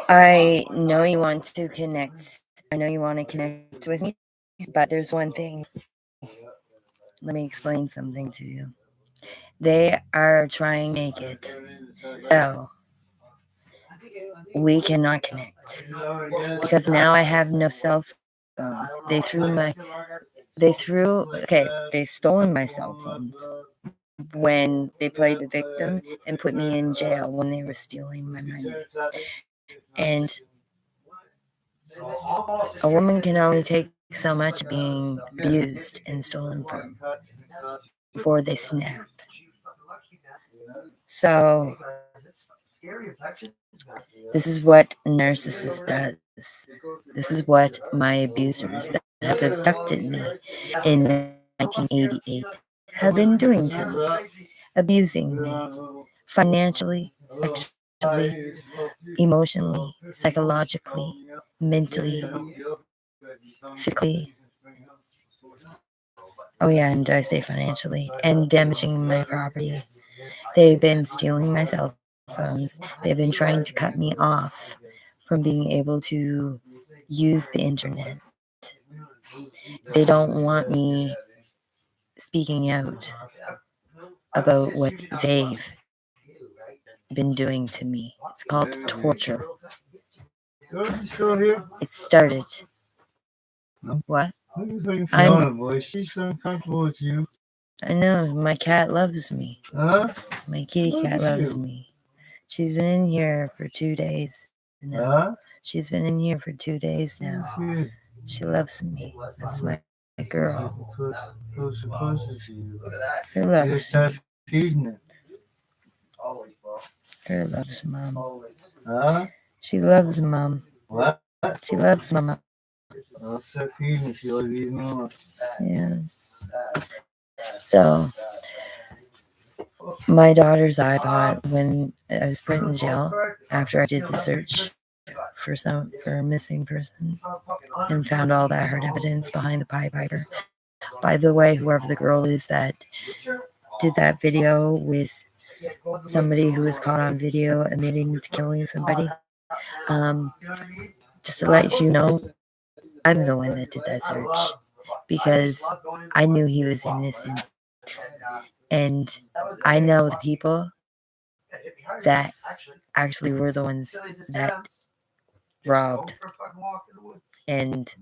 I know you want to connect. I know you want to connect with me, but there's one thing. Let me explain something to you. They are trying to make it so we cannot connect because now I have no cell phone. They've stolen my cell phones when they played the victim and put me in jail when they were stealing my money. And a woman can only take so much being abused and stolen from before they snap. So this is what narcissist does. This is what my abusers that have abducted me in 1988 have been doing to me, abusing me financially, sexually, emotionally, psychologically, mentally, physically. Oh, yeah, and did I say financially? And damaging my property. They've been stealing my cell phones. They've been trying to cut me off from being able to use the internet. They don't want me speaking out about what they've been doing to me. It's called torture. It started. What? She's uncomfortable with you. I know. My cat loves me. Huh? My kitty cat loves me. She's been in here for 2 days now. Huh? She's been in here for 2 days now. She loves me. That's my girl. Her loves me. Her loves mom. Huh? She loves mom. What? She loves mama. Yeah. So my daughter's iPod, when I was put in jail after I did the search for a missing person and found all that hard evidence behind the Pied Piper. By the way, whoever the girl is that did that video with somebody who was caught on video admitting to killing somebody, just to let you know, I'm the one that did that search because I knew he was innocent. And I know the people that actually were the ones that robbed and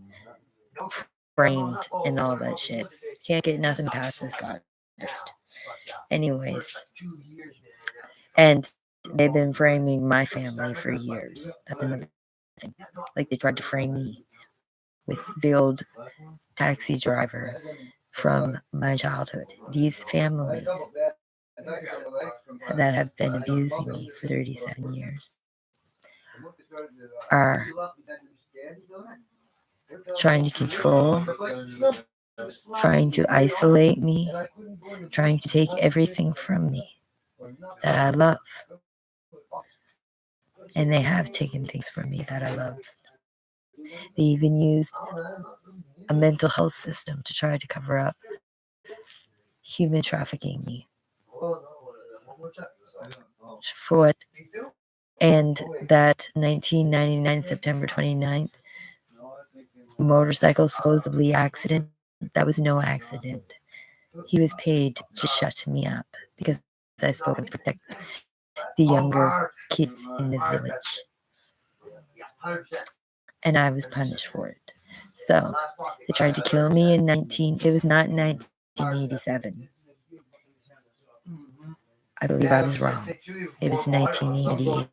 framed and all that shit. Can't get nothing past this goddess. Anyways, and they've been framing my family for years. That's another thing. Like they tried to frame me with the old taxi driver from my childhood. These families that have been abusing me for 37 years are trying to control, trying to isolate me, trying to take everything from me that I love. And they have taken things from me that I love. They even used a mental health system to try to cover up human trafficking me. For what? And that 1999 September 29th motorcycle supposedly accident, that was no accident. He was paid to shut me up because I spoke to protect the younger kids in the village. And I was punished for it. So they tried to kill me it was not 1987. I believe I was wrong. It was 1988.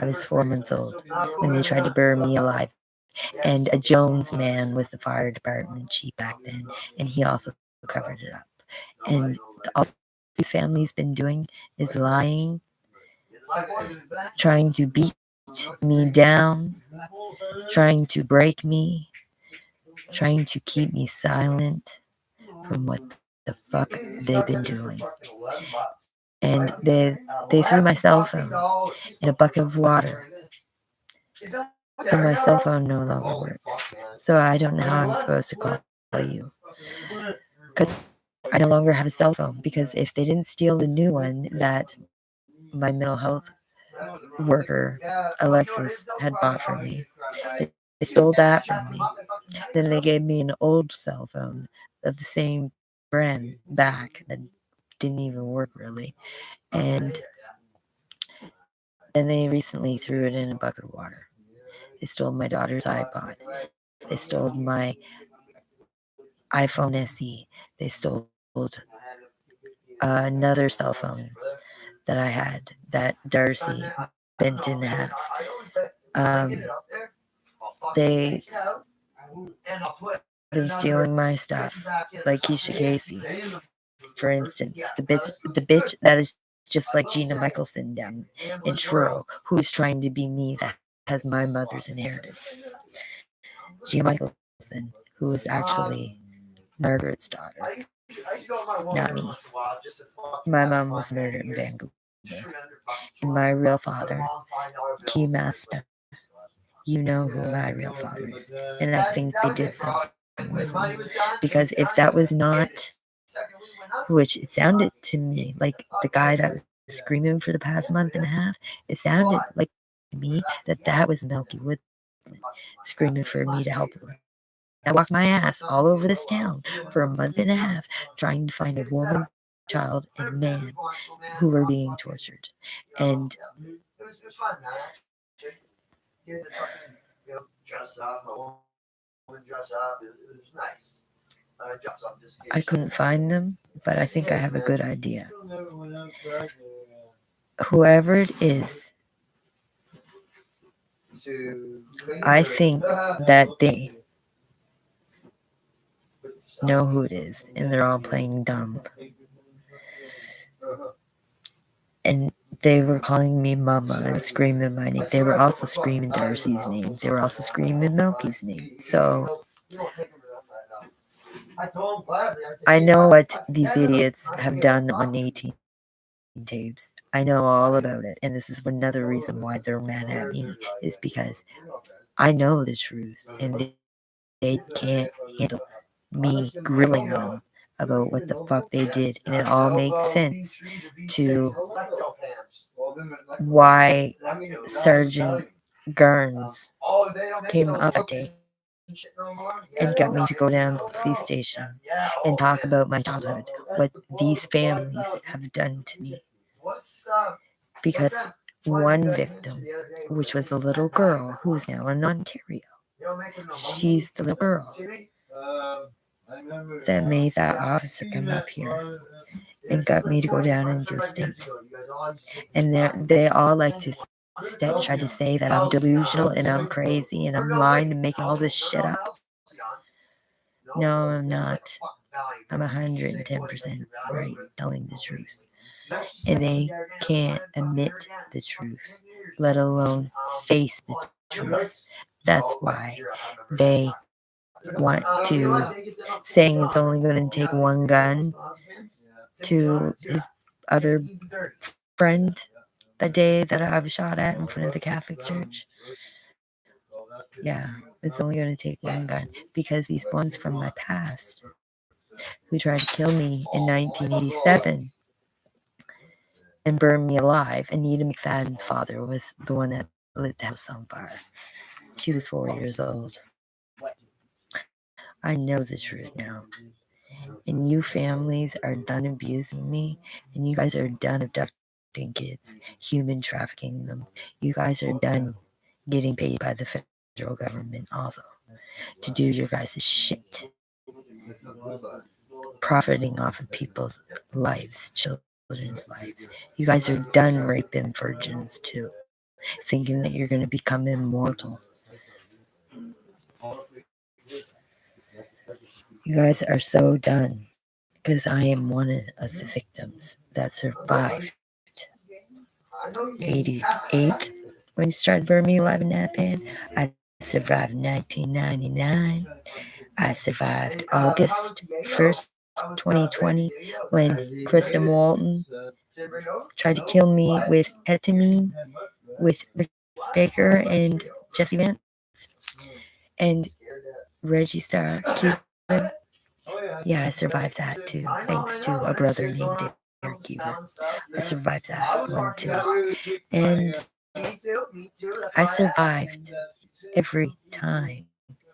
I was 4 months old when they tried to bury me alive. And a Jones man was the fire department chief back then, and he also covered it up. And all these families been doing is lying, trying to beat me down, trying to break me, trying to keep me silent from what the fuck they've been doing. And they threw my cell phone in a bucket of water. So my cell phone no longer works. So I don't know how I'm supposed to call you. Because I no longer have a cell phone. Because if they didn't steal the new one that my mental health worker, Alexis, had bought for me. They stole that from me. Then they gave me an old cell phone of the same brand back that didn't even work really. And then they recently threw it in a bucket of water. They stole my daughter's iPod. They stole my iPhone SE. They stole another cell phone that I had that Darcy bent in half. Um, they have been stealing my stuff, like Keisha Casey, for instance. The bitch that is just like Gina Michelson down in Truro, who is trying to be me that has my mother's inheritance. Gina Michelson, who is actually Margaret's daughter, not me. My mom was murdered in Vancouver. And my real father, Keymaster, you know who my real father is. And I think they did something with him. Because if that was not, which it sounded to me like the guy that was screaming for the past month and a half, it sounded like to me that that was Melky Woodland screaming for me to help him. And I walked my ass all over this town for a month and a half trying to find a woman, child, and man who were being tortured. And I couldn't find them, but I think I have a good idea. Whoever it is, I think that they know who it is, and they're all playing dumb. And they were calling me Mama and screaming my name. They were also screaming Darcy's name. They were also screaming Milky's name. So I know what these idiots have done on 18 tapes. I know all about it. And this is another reason why they're mad at me, is because I know the truth and they can't handle me grilling them about what the fuck they did. And it all makes sense to why Sergeant Garns came up that day and got me to go down to the police station and talk about my childhood, what these families have done to me. Because one victim, which was a little girl who's now in Ontario, she's the little girl that made that officer come up here and got me to go down and do a statement. And they all like to try to say that I'm delusional and I'm crazy and I'm lying and making all this shit up. No, I'm not. I'm 110% right, telling the truth. And they can't admit the truth, let alone face the truth. That's why they want to, saying it's only going to take one gun to his other friend the day that I was shot at in front of the Catholic Church. Yeah, it's only going to take one gun because these ones from my past who tried to kill me in 1987 and burn me alive. Anita McFadden's father was the one that lit the house on fire. She was 4 years old. I know the truth now. And you families are done abusing me, and you guys are done abducting kids, human trafficking them. You guys are done getting paid by the federal government also to do your guys' shit, profiting off of people's lives, children's lives. You guys are done raping virgins too, thinking that you're going to become immortal. You guys are so done because I am one of the victims that survived 88 when you started burning me alive in that bed. I survived 1999. I survived August 1st, 2020, when Krista Walton tried to kill me with ketamine, with Rick Baker and Jesse Vance and Reggie Star Cuban. Yeah, I survived that too, thanks to a brother named Derek. Cuba. I survived that one too. And I survived every time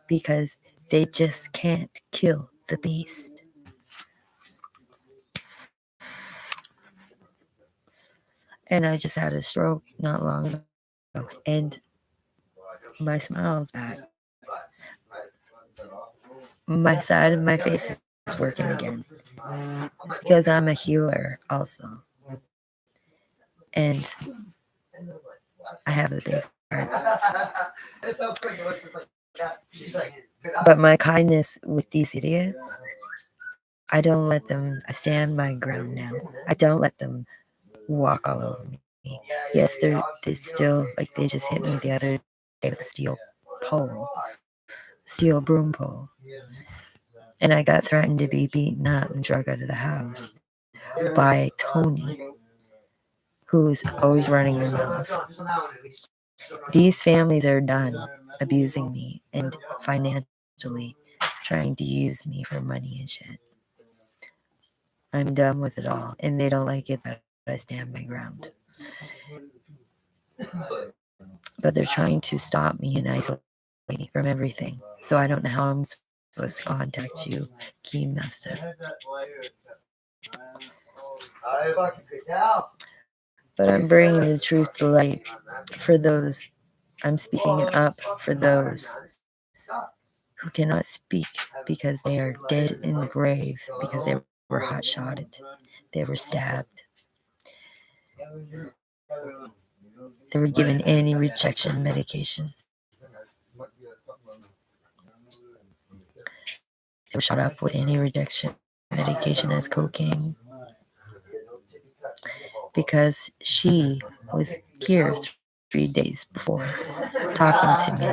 because they just can't kill the beast. And I just had a stroke not long ago, and my smile's back. My side of my face is working again. It's because I'm a healer also. And I have a big heart. But my kindness with these idiots, I don't let them, I stand my ground now. I don't let them walk all over me. Yes, they still, like, they just hit me the other day with a steel pole, steel broom pole. And I got threatened to be beaten up and drug out of the house by Tony, who's always running his mouth. These families are done abusing me and financially trying to use me for money and shit. I'm done with it all, and they don't like it that I stand my ground. But they're trying to stop me and isolate me from everything. So I don't know how I'm supposed to contact you, Keymaster. But I'm bringing the truth to light for those. I'm speaking up for those who cannot speak because they are dead in the grave because they were hot shotted, they were stabbed, they were given any rejection medication. They were shot up with any rejection medication as cocaine because she was here 3 days before talking to me,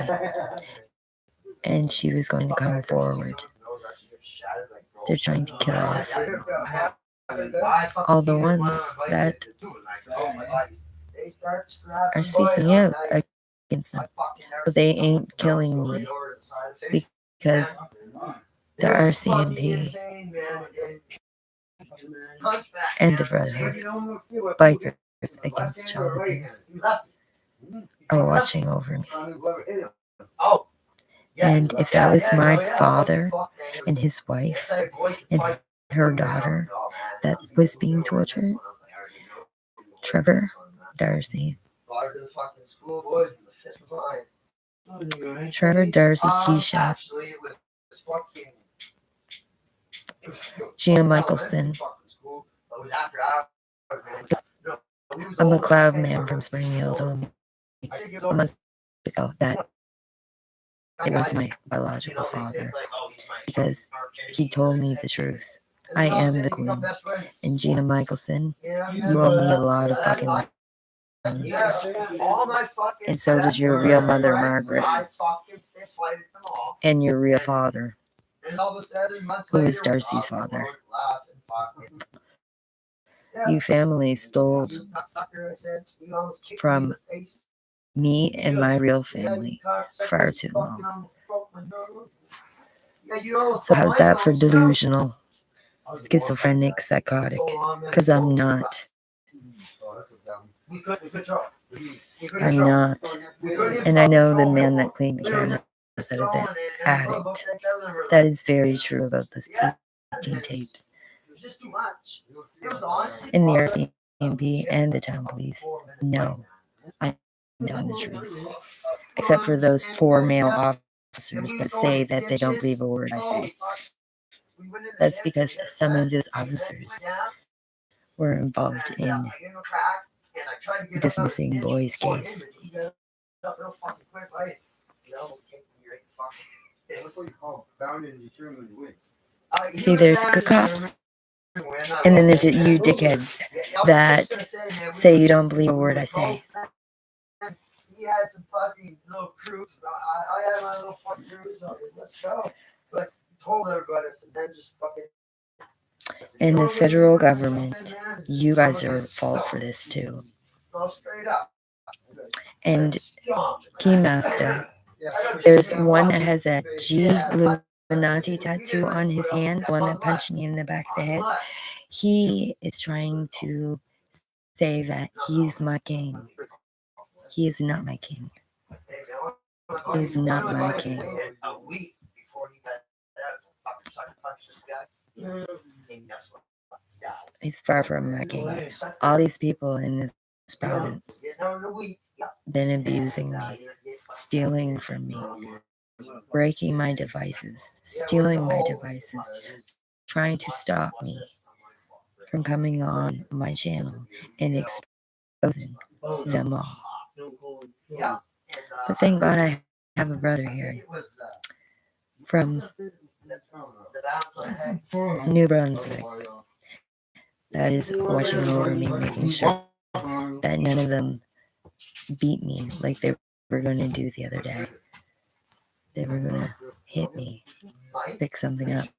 and she was going to come forward. They're trying to kill off all the ones that are speaking out against them. But they ain't killing me because the RCMP and the Brotherhood, bikers against child abuse, are watching over me. And if that was my father and his wife and her daughter that was being tortured, Trevor Darcy, Trevor Darcy, Keisha, Gina Michelson. I'm a cloud man from Springfield told me a month ago that it was my biological father because he told me the truth. I am the queen. And Gina Michelson, you owe me a lot of fucking money. And so does your real mother, Margaret. And your real father, who is Darcy's father. You family stole from me and my real family far too long. So how's that for delusional, schizophrenic, psychotic? Because I'm not. I'm not. And I know the man that cleaned the cameras out of that addict. That is very true about those 18 tapes. In the RCMP and the town police, no, I'm telling the truth. Except for those 4 male officers that say that they don't believe a word I say. That's because some of those officers were involved in this missing boys case. See, there's good cops, and then there's you dickheads that say you don't believe a word I say. And the federal government, you guys are at fault for this too. And Keymaster, there's one that has a G Illuminati tattoo on his hand, the one that punched me in the back of the head. He is trying to say that he's my king. He is not my king. He is not my king. He's far from my king. All these people in this province been abusing me, stealing from me, breaking my devices, stealing my devices, trying to stop me from coming on my channel and exposing them all. But thank God I have a brother here from New Brunswick that is watching over me, making sure that none of them beat me like they were going to do the other day. They were going to hit me, pick something up,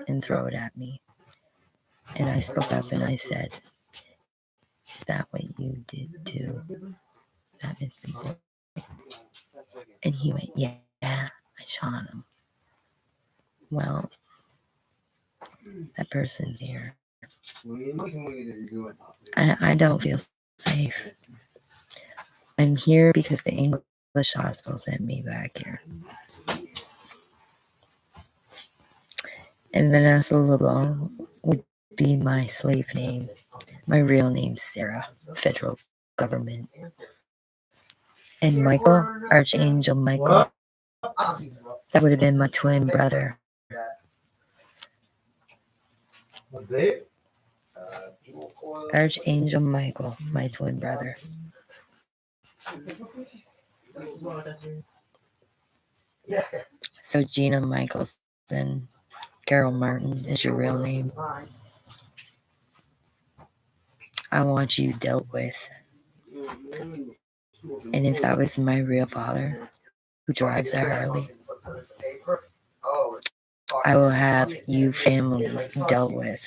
and throw it at me. And I spoke up and I said, "Is that what you did to that Mr. boy?" And he went, "Yeah, I shot him." Well, that person's here. I don't feel safe. I'm here because the English hospital sent me back here. And Vanessa LeBlanc would be my slave name. My real name's Sarah, federal government. And Michael, Archangel Michael, that would have been my twin brother. Archangel Michael, my twin brother. So Gina Michelson, Carol Martin is your real name. I want you dealt with. And if that was my real father, who drives a Harley, I will have you families dealt with.